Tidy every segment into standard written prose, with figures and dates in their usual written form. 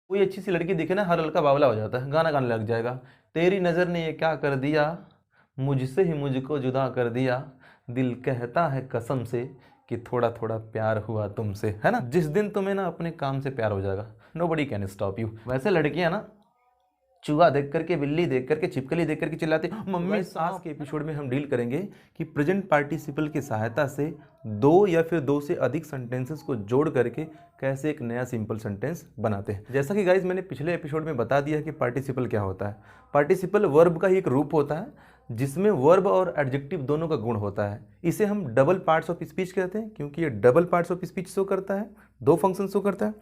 कोई अच्छी सी लड़की दिखे ना, हर लड़का बावला हो जाता है, गाना गाने लग जाएगा। तेरी नज़र ने ये क्या कर दिया, मुझसे ही मुझको जुदा कर दिया, दिल कहता है कसम से कि थोड़ा थोड़ा प्यार हुआ तुमसे, है ना। जिस दिन तुम्हें ना अपने काम से प्यार हो जाएगा, नोबडी कैन स्टॉप यू। वैसे लड़कियां ना चूहा देख करके, बिल्ली देख करके, छिपकली देख करके चिल्लाते मम्मी। आज के एपिसोड में हम डील करेंगे कि प्रेजेंट पार्टिसिपल की सहायता से दो या फिर दो से अधिक सेंटेंसेस को जोड़ करके कैसे एक नया सिंपल सेंटेंस बनाते हैं। जैसा कि गाइज मैंने पिछले एपिसोड में बता दिया कि पार्टिसिपल क्या होता है। पार्टिसिपल वर्ब का ही एक रूप होता है जिसमें वर्ब और एडजेक्टिव दोनों का गुण होता है। इसे हम डबल पार्ट्स ऑफ स्पीच कहते हैं क्योंकि ये double parts of speech show करता है, दो फंक्शन शो करता है।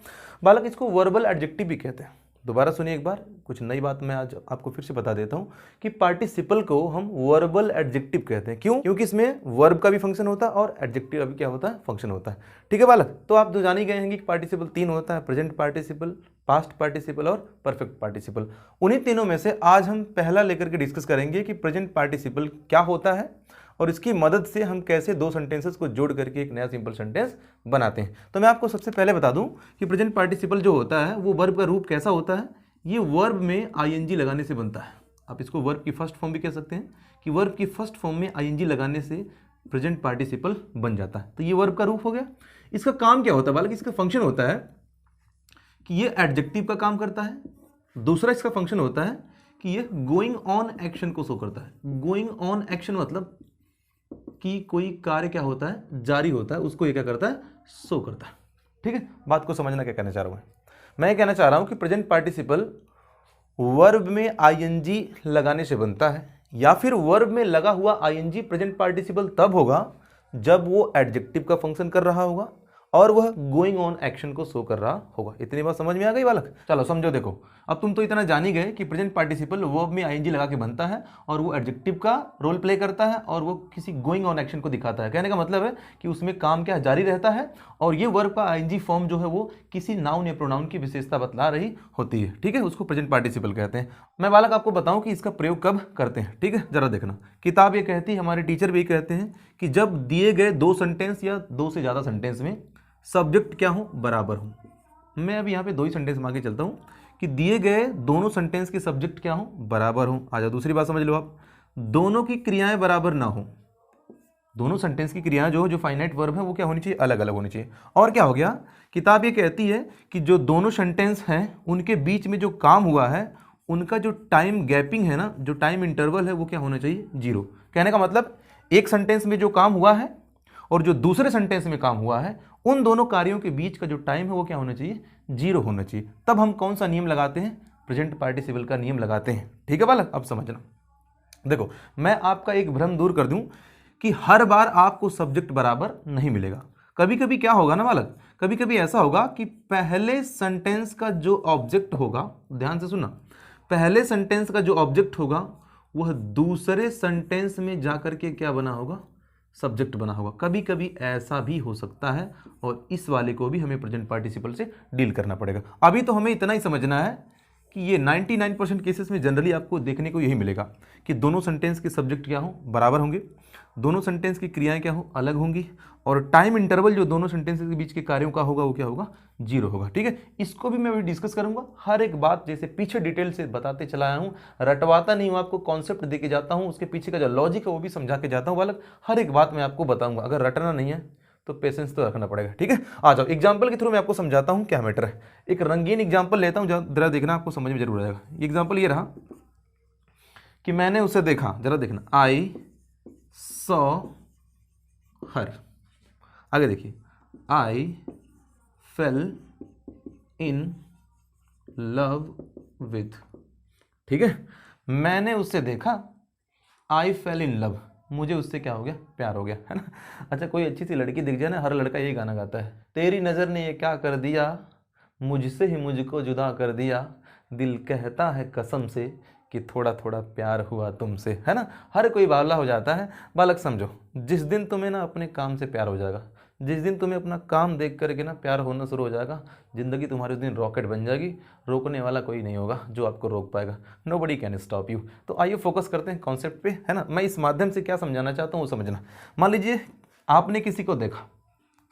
बालक इसको वर्बल एडजेक्टिव भी कहते हैं। दोबारा सुनिए एक बार, कुछ नई बात मैं आज आपको फिर से बता देता हूं कि पार्टिसिपल को हम वर्बल एडजेक्टिव कहते हैं। क्यों? क्योंकि इसमें वर्ब का भी फंक्शन होता है और एडजेक्टिव का भी क्या होता है, फंक्शन होता है। ठीक है बालक, तो आप तो जान ही गए हैं कि पार्टिसिपल तीन होता है, प्रेजेंट पार्टिसिपल, पास्ट पार्टिसिपल और परफेक्ट पार्टिसिपल। उन्हीं तीनों में से आज हम पहला लेकर के डिस्कस करेंगे कि प्रेजेंट पार्टिसिपल क्या होता है और इसकी मदद से हम कैसे दो सेंटेंसेस को जोड़ करके एक नया सिंपल सेंटेंस बनाते हैं। तो मैं आपको सबसे पहले बता दूं कि प्रेजेंट पार्टिसिपल जो होता है वो वर्ब का रूप कैसा होता है। ये वर्ब में आईएनजी लगाने से बनता है। आप इसको वर्ब की फर्स्ट फॉर्म भी कह सकते हैं कि वर्ब की फर्स्ट फॉर्म में आईएनजी लगाने से प्रेजेंट पार्टिसिपल बन जाता है। तो ये वर्ब का रूप हो गया। इसका काम क्या होता है बालक? इसका फंक्शन होता है कि ये एडजेक्टिव का काम करता है। दूसरा इसका फंक्शन होता है कि ये गोइंग ऑन एक्शन को शो करता है। गोइंग ऑन एक्शन मतलब कि कोई कार्य क्या होता है, जारी होता है, उसको ये क्या करता है, शो करता है। ठीक है, बात को समझना क्या कहना चाह रहा हूं मैं कहना चाह रहा हूं कि प्रेजेंट पार्टिसिपल वर्ब में आईएनजी लगाने से बनता है, या फिर वर्ब में लगा हुआ आईएनजी प्रेजेंट पार्टिसिपल तब होगा जब वो एडजेक्टिव का फंक्शन कर रहा होगा और वह गोइंग ऑन एक्शन को शो कर रहा होगा। इतनी बात समझ में आ गई बालक? चलो समझो, देखो अब तुम तो इतना जान ही गए कि प्रेजेंट पार्टिसिपल वर्ब में आईएनजी लगा के बनता है और वो एडजेक्टिव का रोल प्ले करता है और वो किसी गोइंग ऑन एक्शन को दिखाता है। कहने का मतलब है कि उसमें काम क्या जारी रहता है और ये वर्ब का आईएनजी फॉर्म जो है वो किसी नाउन या प्रोनाउन की विशेषता बतला रही होती है। ठीक है, उसको प्रेजेंट पार्टिसिपल कहते हैं। मैं बालक आपको बताऊं कि इसका प्रयोग कब करते हैं। ठीक है, जरा देखना, किताब ये कहती है, हमारे टीचर भी कहते हैं कि जब दिए गए दो सेंटेंस या दो से ज्यादा सेंटेंस में सब्जेक्ट क्या हो, बराबर हो। मैं अभी यहाँ पे दो ही सेंटेंस मांगे चलता हूँ कि दिए गए दोनों सेंटेंस के सब्जेक्ट क्या हो, बराबर हो। आ जाओ, दूसरी बात समझ लो आप, दोनों की क्रियाएं बराबर ना हो। दोनों सेंटेंस की क्रियाएं जो फाइनाइट वर्ब है वो क्या होनी चाहिए, अलग अलग होनी चाहिए। और क्या हो गया, किताब ये कहती है कि जो दोनों सेंटेंस हैं उनके बीच में जो काम हुआ है उनका जो टाइम गैपिंग है ना, जो टाइम इंटरवल है वो क्या होना चाहिए, 0। कहने का मतलब एक सेंटेंस में जो काम हुआ है और जो दूसरे सेंटेंस में काम हुआ है उन दोनों कार्यों के बीच का जो टाइम है वो क्या होना चाहिए, 0 होना चाहिए। तब हम कौन सा नियम लगाते हैं, प्रेजेंट पार्टिसिपल का नियम लगाते हैं। ठीक है बालक, अब समझना। देखो, मैं आपका एक भ्रम दूर कर दूं कि हर बार आपको सब्जेक्ट बराबर नहीं मिलेगा। कभी कभी क्या होगा ना बालक, कभी कभी ऐसा होगा कि पहले सेंटेंस का जो ऑब्जेक्ट होगा, ध्यान से सुनना, पहले सेंटेंस का जो ऑब्जेक्ट होगा वह दूसरे सेंटेंस में जाकर के क्या बना होगा, सब्जेक्ट बना होगा। कभी कभी ऐसा भी हो सकता है और इस वाले को भी हमें प्रेजेंट पार्टिसिपल से डील करना पड़ेगा। अभी तो हमें इतना ही समझना है कि ये 99% केसेस में जनरली आपको देखने को यही मिलेगा कि दोनों सेंटेंस के सब्जेक्ट क्या हो, बराबर होंगे, दोनों सेंटेंस की क्रियाएं क्या हो, अलग होंगी, और टाइम इंटरवल जो दोनों सेंटेंस के बीच के कार्यों का होगा वो क्या होगा, 0 होगा। ठीक है, इसको भी मैं अभी डिस्कस करूंगा। हर एक बात जैसे पीछे डिटेल से बताते चला आया हूं, रटवाता नहीं हूं, आपको कॉन्सेप्ट देके जाता हूं, उसके पीछे का जो लॉजिक है वो भी समझा के जाता हूं बालक। हर एक बात मैं आपको बताऊंगा, अगर रटना नहीं है तो पेशेंस तो रखना पड़ेगा। ठीक है, आ जाओ, एग्जाम्पल के थ्रू मैं आपको समझाता हूं क्या मैटर है। एक रंगीन एग्जाम्पल लेता हूं, जरा देखना, आपको समझ में जरूर आएगा। एग्जाम्पल ये रहा कि मैंने उसे देखा, जरा देखना, आई सॉ हर। आगे देखिए, आई फेल इन लव विथ। ठीक है, मैंने उससे देखा, आई फेल इन लव, मुझे उससे क्या हो गया, प्यार हो गया, है ना। अच्छा, कोई अच्छी सी लड़की दिख जाए ना, हर लड़का यही गाना गाता है, तेरी नज़र ने ये क्या कर दिया, मुझसे ही मुझको जुदा कर दिया, दिल कहता है कसम से कि थोड़ा थोड़ा प्यार हुआ तुमसे, है ना। हर कोई बावला हो जाता है बालक। समझो, जिस दिन तुम्हें ना अपने काम से प्यार हो जाएगा, जिस दिन तुम्हें अपना काम देख करके ना प्यार होना शुरू हो जाएगा, जिंदगी तुम्हारे उस दिन रॉकेट बन जाएगी। रोकने वाला कोई नहीं होगा जो आपको रोक पाएगा, नोबडी कैन स्टॉप यू। तो आइए फोकस करते हैं कॉन्सेप्ट पे, है ना। मैं इस माध्यम से क्या समझाना चाहता हूँ वो समझना। मान लीजिए आपने किसी को देखा,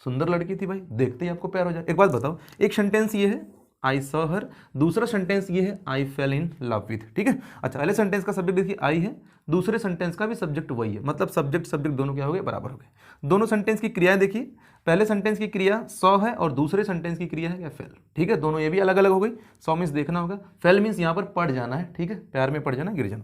सुंदर लड़की थी भाई, देखते ही आपको प्यार हो जाए। एक बात बताओ, एक सेंटेंस ये है, आई सॉ हर। दूसरा सेंटेंस ये है आई फेल इन लव विथ। ठीक है, अच्छा पहले सेंटेंस का सब्जेक्ट देखिए आई है, दूसरे सेंटेंस का भी सब्जेक्ट वही है, मतलब सब्जेक्ट दोनों क्या हो गए, बराबर हो गए। दोनों सेंटेंस की क्रिया देखिए, पहले सेंटेंस की क्रिया सॉ है और दूसरे सेंटेंस की क्रिया है क्या, फेल। ठीक है, दोनों ये भी अलग अलग हो गई। सॉ मीन्स देखना होगा, फेल मीन्स यहाँ पर पड़ जाना है। ठीक है, प्यार में पड़ जाना, गिर जाना।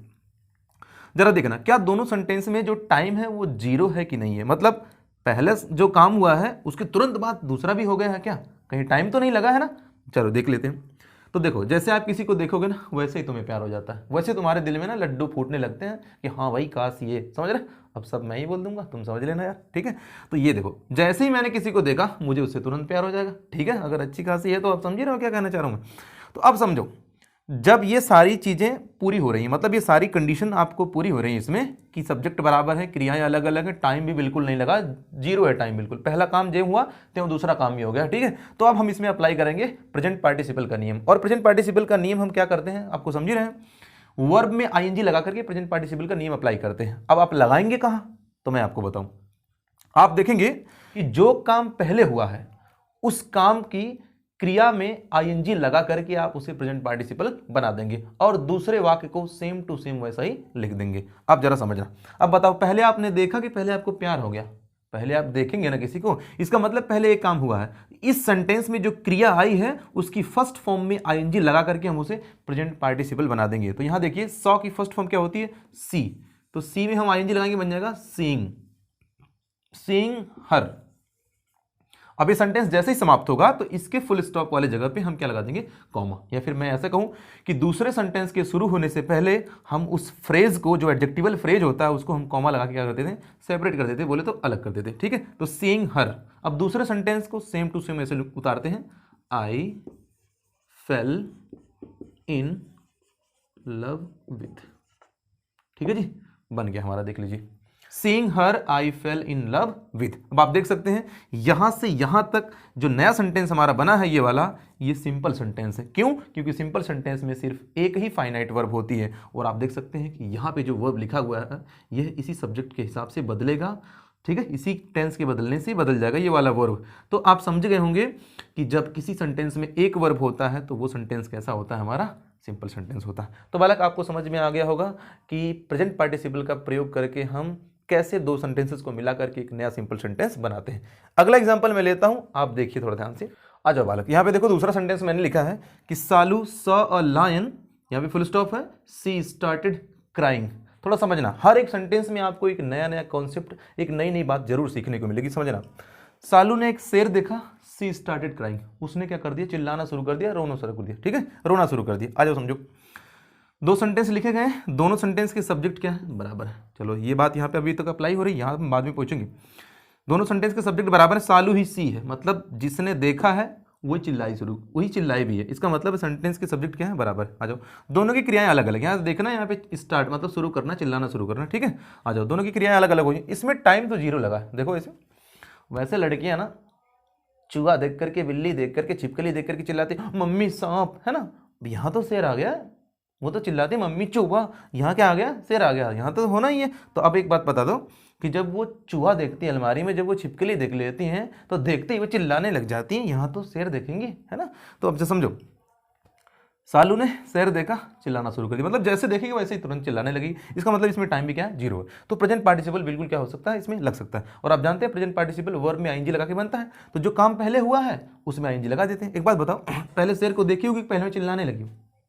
जरा देखना क्या दोनों सेंटेंस में जो टाइम है वो जीरो है कि नहीं है, मतलब पहले जो काम हुआ है उसके तुरंत बाद दूसरा भी हो गया है क्या, कहीं टाइम तो नहीं लगा है ना। चलो देख लेते हैं। तो देखो जैसे आप किसी को देखोगे ना वैसे ही तुम्हें प्यार हो जाता है, वैसे तुम्हारे दिल में ना लड्डू फूटने लगते हैं कि हाँ भाई काश ये, समझ रहे। अब सब मैं ही बोल दूंगा, तुम समझ लेना यार। ठीक है, तो ये देखो जैसे ही मैंने किसी को देखा मुझे उससे तुरंत प्यार हो जाएगा। ठीक है, अगर अच्छी खासी है तो आप समझ रहे हो क्या कहना चाह रहा हूँ मैं। तो अब समझो, जब ये सारी चीजें पूरी हो रही हैं, मतलब ये सारी कंडीशन आपको पूरी हो रही है इसमें कि सब्जेक्ट बराबर है, क्रियाएं अलग अलग है, टाइम भी बिल्कुल नहीं लगा, जीरो है टाइम बिल्कुल, पहला काम जो हुआ तो दूसरा काम भी हो गया। ठीक है, तो अब हम इसमें अप्लाई करेंगे प्रेजेंट पार्टिसिपल का नियम। और प्रेजेंट पार्टिसिपल का नियम हम क्या करते हैं, आपको समझ रहे हैं, वर्ब में आईएनजी लगा करके प्रेजेंट पार्टिसिपल का नियम अप्लाई करते हैं। अब आप लगाएंगे कहाँ, तो मैं आपको बताऊं। आप देखेंगे कि जो काम पहले हुआ है उस काम की क्रिया में आईएनजी लगा करके आप उसे प्रेजेंट पार्टिसिपल बना देंगे और दूसरे वाक्य को सेम टू सेम वैसा ही लिख देंगे। आप जरा समझना। अब बताओ, पहले आपने देखा कि पहले आपको प्यार हो गया, पहले आप देखेंगे ना किसी को, इसका मतलब पहले एक काम हुआ है। इस सेंटेंस में जो क्रिया आई है उसकी फर्स्ट फॉर्म में आईएनजी लगा करके हम उसे प्रेजेंट पार्टिसिपल बना देंगे। तो यहां देखिए सॉ की फर्स्ट फॉर्म क्या होती है, सी, तो सी में हम आईएनजी लगाएंगे, बन जाएगा सीइंग, सीइंग हर। अब ये सेंटेंस जैसे ही समाप्त होगा तो इसके फुल स्टॉप वाले जगह पे हम क्या लगा देंगे, कॉमा। या फिर मैं ऐसे कहूं कि दूसरे सेंटेंस के शुरू होने से पहले हम उस फ्रेज को, जो एडजेक्टिवल फ्रेज होता है, उसको हम कॉमा लगा के क्या करते थे, सेपरेट कर देते, बोले तो अलग कर देते। ठीक है, तो सीइंग हर। अब दूसरे सेंटेंस को सेम टू सेम ऐसे उतारते हैं, आई फेल इन लव विथ। ठीक है जी, बन गया हमारा, देख लीजिए, seeing her I fail in love with. अब आप देख सकते हैं यहां से यहां तक जो नया सेंटेंस हमारा बना है ये वाला, ये सिंपल सेंटेंस है। क्यों, क्योंकि सिंपल सेंटेंस में सिर्फ एक ही फाइनाइट वर्ब होती है। और आप देख सकते हैं कि यहां पे जो वर्ब लिखा हुआ है यह इसी सब्जेक्ट के हिसाब से बदलेगा। ठीक है, इसी टेंस के बदलने से बदल जाएगा ये वाला वर्ब। तो आप समझ गए होंगे कि जब किसी सेंटेंस में एक वर्ब होता है तो वो सेंटेंस कैसा होता है, हमारा सिंपल सेंटेंस होता है। तो बालक आपको समझ में आ गया होगा कि प्रेजेंट पार्टिसिपल का प्रयोग करके हम कैसे दो सेंटेंसेस को मिला करके एक नया सिंपल सेंटेंस बनाते हैं। अगला एग्जांपल मैं लेता हूं, आप देखिए थोड़ा ध्यान से। आ जाओ बालक, यहां पे देखो दूसरा सेंटेंस मैंने लिखा है कि सालू सॉ अ लायन, यहां पे फुल स्टॉप है, सी स्टार्टेड क्राइंग। थोड़ा समझना, हर एक सेंटेंस में आपको एक नया नया कॉन्सेप्ट, एक नई नई बात जरूर सीखने को मिलेगी। समझना, सालू ने एक शेर देखा, सी स्टार्टेड क्राइंग, उसने क्या कर दिया, चिल्लाना शुरू कर दिया, रोना शुरू कर दिया। ठीक है, रोना शुरू कर दिया। आ जाओ समझो, दो सेंटेंस लिखे गए, दोनों सेंटेंस के सब्जेक्ट क्या है, बराबर है। चलो ये बात यहाँ पे अभी तक अप्लाई हो रही है, यहाँ हम बाद में पूछेंगे। दोनों सेंटेंस के सब्जेक्ट बराबर है, सालू ही सी है, मतलब जिसने देखा है वही चिल्लाई शुरू, वही चिल्लाई भी है। इसका मतलब सेंटेंस के सब्जेक्ट क्या है, बराबर। आ जाओ, दोनों की क्रियाएं अलग अलग, यहाँ देखना, यहाँ पे स्टार्ट मतलब शुरू करना, चिल्लाना शुरू करना। ठीक है, आ जाओ, दोनों की क्रियाएं अलग अलग हुई। इसमें टाइम तो जीरो लगा है, देखो इसे। वैसे लड़कियां ना चूहा देख करके, बिल्ली देख करके, छिपकली देख करके चिल्लाती मम्मी सांप, है ना। यहाँ तो शेर आ गया, वो तो चिल्लाती मम्मी चूहा, यहाँ क्या आ गया, शेर आ गया, यहाँ तो होना ही है। तो अब एक बात बता दो कि जब वो चूहा देखती है अलमारी में, जब वो छिपकली देख लेती हैं तो देखते ही वो चिल्लाने लग जाती हैं, यहाँ तो शेर देखेंगे, है ना। तो अब से समझो, सालू ने शेर देखा, चिल्लाना शुरू कर दिया, मतलब जैसे देखेगी वैसे ही तुरंत चिल्लाने लगी। इसका मतलब इसमें टाइम भी क्या है, जीरो है। तो प्रेजेंट पार्टिसिपल बिल्कुल क्या हो सकता है, इसमें लग सकता है। और आप जानते हैं प्रेजेंट पार्टिसिपल वर्ब में आईएनजी लगा के बनता है, तो जो काम पहले हुआ है उसमें आईएनजी लगा देते हैं। एक बात बताओ, पहले शेर को देखी होगी, पहले में चिल्लाने लगी,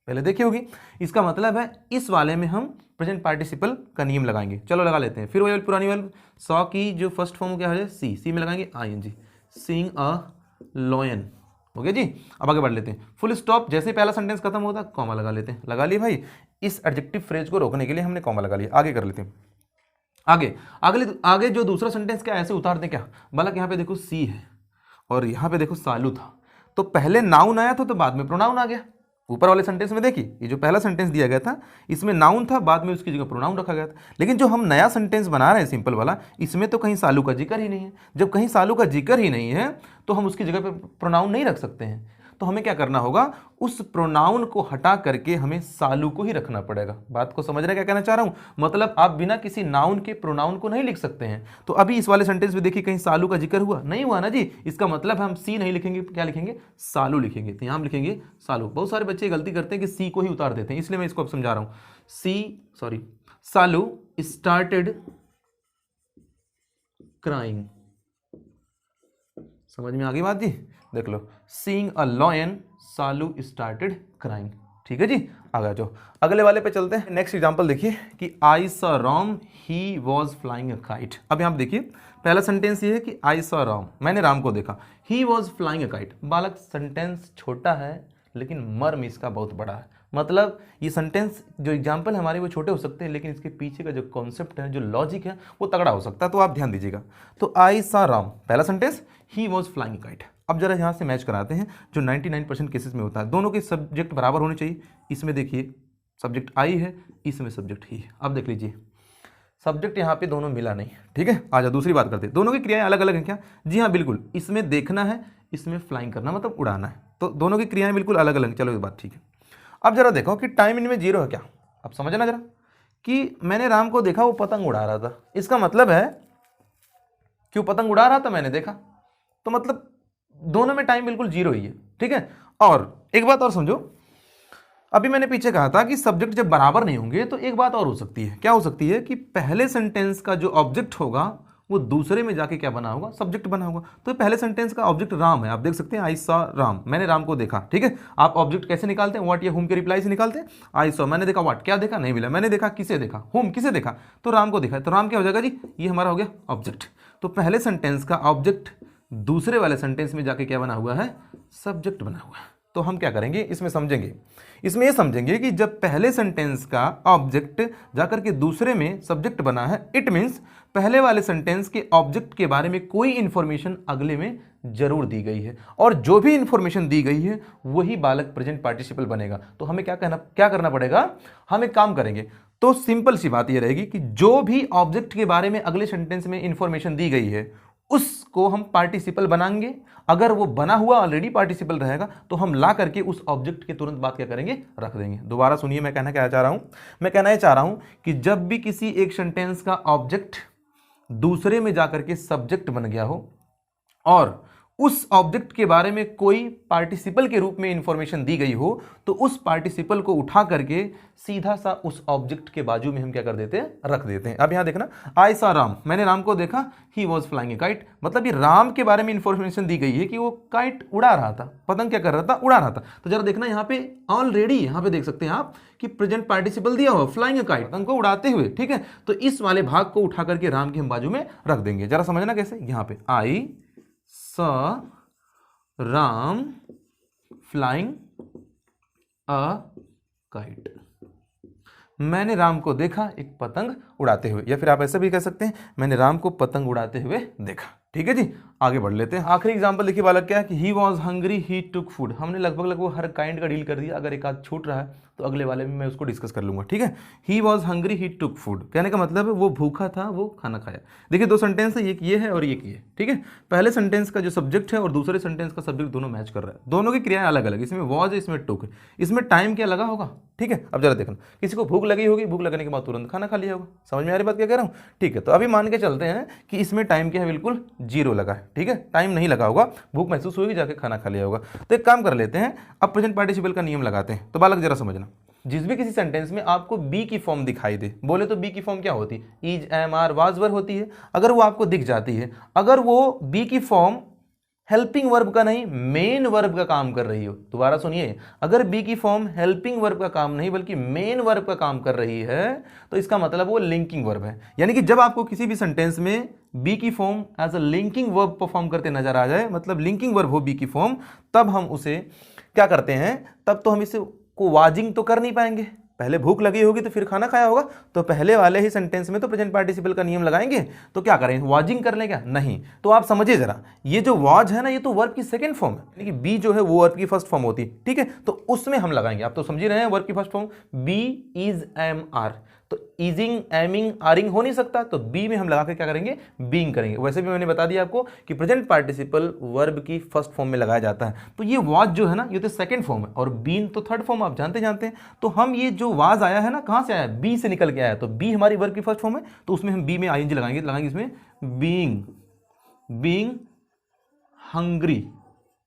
पहले देखी होगी, इसका मतलब है इस वाले में हम प्रेजेंट पार्टिसिपल का नियम लगाएंगे। चलो लगा लेते हैं। फिर वही पुरानी वाली, सॉ की जो फर्स्ट फॉर्म क्या है, सी, सी में लगाएंगे आईएनजी, सीइंग अ लॉयन। हो गया जी। अब आगे बढ़ लेते हैं, फुल स्टॉप, जैसे ही पहला सेंटेंस खत्म होता कॉमा लगा लेते हैं। लगा लिए भाई, इस एडजेक्टिव फ्रेज को रोकने के लिए हमने कॉमा लगा लिया। आगे कर लेते हैं, आगे जो दूसरा सेंटेंस क्या ऐसे उतार दें क्या, बालक यहाँ पे देखो सी है और यहाँ पे देखो सालू था, तो पहले नाउन आया था तो बाद में प्रोनाउन आ गया। ऊपर वाले सेंटेंस में देखिए, ये जो पहला सेंटेंस दिया गया था इसमें नाउन था, बाद में उसकी जगह प्रोनाउन रखा गया था। लेकिन जो हम नया सेंटेंस बना रहे हैं सिंपल वाला, इसमें तो कहीं सालू का जिक्र ही नहीं है। जब कहीं सालू का जिक्र ही नहीं है तो हम उसकी जगह पे प्रोनाउन नहीं रख सकते हैं। तो हमें क्या करना होगा, उस प्रोनाउन को हटा करके हमें सालू को ही रखना पड़ेगा। बात को समझ रहे क्या कहना चाह रहा हूं, मतलब आप बिना किसी नाउन के प्रोनाउन को नहीं लिख सकते हैं। तो अभी इस वाले सेंटेंस में देखिए कहीं सालू का जिक्र हुआ नहीं हुआ ना जी, इसका मतलब हम सी नहीं लिखेंगे, क्या लिखेंगे, सालू लिखेंगे। तो यहां हम लिखेंगे सालू। बहुत सारे बच्चे गलती करते हैं कि सी को ही उतार देते हैं, इसलिए मैं इसको अब समझा रहा हूं। Salu started crying. समझ में आ गई बात जी, देख लो, seeing a lion Salu started crying. ठीक है जी, आगे जाओ, अगले वाले पे चलते हैं। नेक्स्ट एग्जांपल देखिए कि I saw Ram he was flying a kite. अब यहां देखिए पहला सेंटेंस ये है कि आई सॉ राम, मैंने राम को देखा, he was flying a kite. बालक सेंटेंस छोटा है लेकिन मर्म इसका बहुत बड़ा है। मतलब ये सेंटेंस जो एग्जाम्पल है हमारे वो छोटे हो सकते हैं, लेकिन इसके पीछे का जो कॉन्सेप्ट है, जो लॉजिक है, वो तगड़ा हो सकता है। तो आप ध्यान दीजिएगा। तो आई सा राम, पहला sentence, he was flying kite. अब जरा यहाँ से मैच कराते हैं जो 99% केसेस में होता है। दोनों के सब्जेक्ट बराबर होने चाहिए। इसमें देखिए सब्जेक्ट आई है, इसमें सब्जेक्ट ही है। अब देख लीजिए सब्जेक्ट यहाँ पे दोनों मिला नहीं। ठीक है, आ जाओ दूसरी बात करते हैं। दोनों की क्रियाएं अलग अलग हैं क्या? जी हाँ बिल्कुल, इसमें देखना है, इसमें फ्लाइंग करना मतलब उड़ाना है। तो दोनों की क्रियाएं बिल्कुल अलग अलग। चलो ये बात ठीक है। अब जरा देखो कि टाइम इनमें जीरो है क्या। अब समझना जरा कि मैंने राम को देखा, वो पतंग उड़ा रहा था। इसका मतलब है क्यों पतंग उड़ा रहा था, मैंने देखा, तो मतलब दोनों में टाइम बिल्कुल जीरो ही है। ठीक है, और एक बात और समझो, अभी मैंने पीछे कहा था कि सब्जेक्ट जब बराबर नहीं होंगे तो एक बात और हो सकती है। क्या हो सकती है कि पहले सेंटेंस का जो ऑब्जेक्ट होगा वो दूसरे में जाके क्या बना होगा, सब्जेक्ट बना होगा। तो पहले सेंटेंस का ऑब्जेक्ट राम है, आप देख सकते हैं आई सॉ राम, मैंने राम को देखा। ठीक है, आप ऑब्जेक्ट कैसे निकालते हैं, व्हाट या हुम के रिप्लाई से निकालते हैं। आई सॉ, मैंने देखा, व्हाट क्या देखा, नहीं मिला, मैंने देखा, किसे देखा, हुम किसे देखा, तो राम को देखा। तो राम क्या हो जाएगा जी, ये हमारा हो गया ऑब्जेक्ट। तो पहले सेंटेंस का ऑब्जेक्ट दूसरे वाले सेंटेंस में जाके क्या बना हुआ है, सब्जेक्ट बना हुआ है। तो हम क्या करेंगे, इसमें समझेंगे, इसमें यह समझेंगे कि जब पहले सेंटेंस का ऑब्जेक्ट जाकर के दूसरे में सब्जेक्ट बना है, इट मीन्स पहले वाले सेंटेंस के ऑब्जेक्ट के बारे में कोई इंफॉर्मेशन अगले में जरूर दी गई है, और जो भी इंफॉर्मेशन दी गई है वही बालक प्रेजेंट पार्टिसिपल बनेगा। तो हमें क्या करना पड़ेगा, हम एक काम करेंगे। तो सिंपल सी बात यह रहेगी कि जो भी ऑब्जेक्ट के बारे में अगले सेंटेंस में इंफॉर्मेशन दी गई है उसको हम पार्टिसिपल बनाएंगे। अगर वो बना हुआ ऑलरेडी पार्टिसिपल रहेगा तो हम ला करके उस ऑब्जेक्ट के तुरंत बाद क्या करेंगे, रख देंगे। दोबारा सुनिए, मैं कहना क्या चाह रहा हूं, मैं कहना चाह रहा हूं कि जब भी किसी एक सेंटेंस का ऑब्जेक्ट दूसरे में जाकर के सब्जेक्ट बन गया हो और उस ऑब्जेक्ट के बारे में कोई पार्टिसिपल के रूप में इंफॉर्मेशन दी गई हो, तो उस पार्टिसिपल को उठा करके सीधा सा उस ऑब्जेक्ट के बाजू में हम क्या कर देते हैं, रख देते हैं। अब यहां देखना, आई सा राम, मैंने राम को देखा, he was flying A kite, मतलब ये राम के बारे में इंफॉर्मेशन दी गई है कि वो काइट उड़ा रहा था, पतंग क्या कर रहा था, उड़ा रहा था। तो जरा देखना यहाँ पे ऑलरेडी, यहाँ पे देख सकते हैं आप कि प्रेजेंट पार्टिसिपल दिया हुआ, फ्लाइंग ए काइट, पतंग को उड़ाते हुए। ठीक है, तो इस वाले भाग को उठा करके राम के हम बाजू में रख देंगे। जरा समझना कैसे, यहाँ पे आई saw Ram flying a kite, मैंने राम को देखा एक पतंग उड़ाते हुए, या फिर आप ऐसे भी कह सकते हैं मैंने राम को पतंग उड़ाते हुए देखा। ठीक है जी, आगे बढ़ लेते हैं। आखिरी एग्जांपल देखिए बालक क्या है कि he was hungry he took food. हमने लगभग हर काइंड का डील कर दिया। अगर एक आध छूट रहा है तो अगले वाले में मैं उसको डिस्कस कर लूंगा। ठीक है, he was hungry he took food, कहने का मतलब है वो भूखा था, वो खाना खाया। देखिए दो सेंटेंस है, एक ये है और एक ये। ठीक है, पहले सेंटेंस का जो सब्जेक्ट है और दूसरे सेंटेंस का सब्जेक्ट दोनों मैच कर रहा है, दोनों की क्रियाएं अलग अलग, इसमें वॉज है, इसमें टुक है, इसमें टाइम क्या लगा होगा। ठीक है, अब जरा देखना, किसी को भूख लगी होगी, भूख लगने के बाद तुरंत खाना खा लिया होगा। समझ में आ रही बात क्या कह रहा हूँ। ठीक है, तो अभी मान के चलते हैं कि इसमें टाइम क्या है, बिल्कुल जीरो लगा है। ठीक है, टाइम नहीं लगा होगा, भूख महसूस होगी, जाके खाना खा लिया होगा। तो एक काम कर लेते हैं, अब प्रेजेंट पार्टिसिपल का नियम लगाते हैं। तो बालक जरा समझना, जिस भी किसी सेंटेंस में आपको बी की फॉर्म दिखाई दे, बोले तो बी की फॉर्म क्या होती है, इज, एम, आर, वाज, वर होती है। अगर वो आपको दिख जाती है, अगर वो बी की फॉर्म हेल्पिंग वर्ब का नहीं मेन वर्ब का काम कर रही हो, दोबारा सुनिए, अगर बी की फॉर्म हेल्पिंग वर्ब का काम नहीं बल्कि मेन वर्ब का काम कर रही है, तो इसका मतलब वो लिंकिंग वर्ब है। यानी कि जब आपको किसी भी सेंटेंस में बी की form as a linking verb perform करते नजर आ जाए, मतलब लिंकिंग वर्ब हो बी की फॉर्म, तब हम उसे क्या करते हैं, तब तो हम इसे को वाजिंग तो कर नहीं पाएंगे। पहले भूख लगी होगी तो फिर खाना खाया होगा, तो पहले वाले ही सेंटेंस में तो प्रेजेंट पार्टिसिपल का नियम लगाएंगे। तो क्या करें, वाजिंग कर लें क्या, नहीं। तो आप समझिए जरा, ये जो वाज है ना, ये तो वर्ब की सेकंड फॉर्म है, यानी कि बी जो है वो वर्ब की फर्स्ट फॉर्म होती है। ठीक है, तो उसमें हम लगाएंगे, आप तो समझ रहे हैं, वर्ब की first form be, is, am, are. तो ईजिंग, एमिंग, आरिंग हो नहीं सकता, तो बी में हम लगा के क्या करेंगे, बीइंग करेंगे। वैसे भी मैंने बता दिया आपको कि प्रेजेंट पार्टिसिपल वर्ब की फर्स्ट फॉर्म में लगाया जाता है। तो ये वाज जो है ना, ये तो सेकंड फॉर्म है, और बीन तो थर्ड फॉर्म, आप जानते हैं। तो हम ये जो वाज आया है ना, कहां से आया, बी से निकल के आया, तो बी हमारी वर्ब की फर्स्ट फॉर्म है, तो उसमें हम बी में आईएनजी लगाएंगे इसमें बीइंग हंग्री।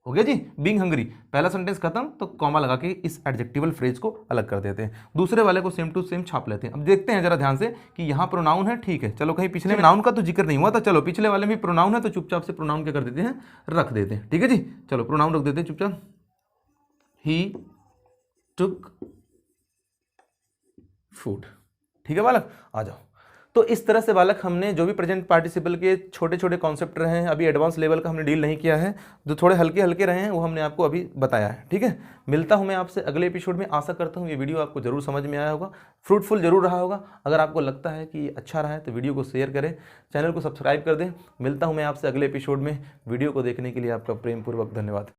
हो गया जी, बीइंग हंग्री। पहला सेंटेंस खत्म, तो कॉमा लगा के इस एडजेक्टिवल फ्रेज को अलग कर देते हैं। दूसरे वाले को सेम टू सेम छाप लेते हैं। अब देखते हैं जरा ध्यान से कि यहाँ प्रोनाउन है, ठीक है, चलो कहीं पिछले में नाउन का तो जिक्र नहीं हुआ था, चलो पिछले वाले में प्रोनाउन है, तो चुपचाप से प्रोनाउन क्या कर देते हैं, रख देते हैं। ठीक है जी, चलो प्रोनाउन रख देते हैं चुपचाप। ही टुक फूड। ठीक है बालक, आ जाओ। तो इस तरह से बालक हमने जो भी प्रेजेंट पार्टिसिपल के छोटे छोटे कॉन्सेप्ट रहे हैं, अभी एडवांस लेवल का हमने डील नहीं किया है, जो थोड़े हल्के हल्के रहे हैं वो हमने आपको अभी बताया है। ठीक है, मिलता हूं मैं आपसे अगले एपिसोड में। आशा करता हूं ये वीडियो आपको जरूर समझ में आया होगा, फ्रूटफुल जरूर रहा होगा। अगर आपको लगता है कि अच्छा रहा है तो वीडियो को शेयर करें, चैनल को सब्सक्राइब कर दें। मिलता हूं मैं आपसे अगले एपिसोड में। वीडियो को देखने के लिए आपका प्रेमपूर्वक धन्यवाद।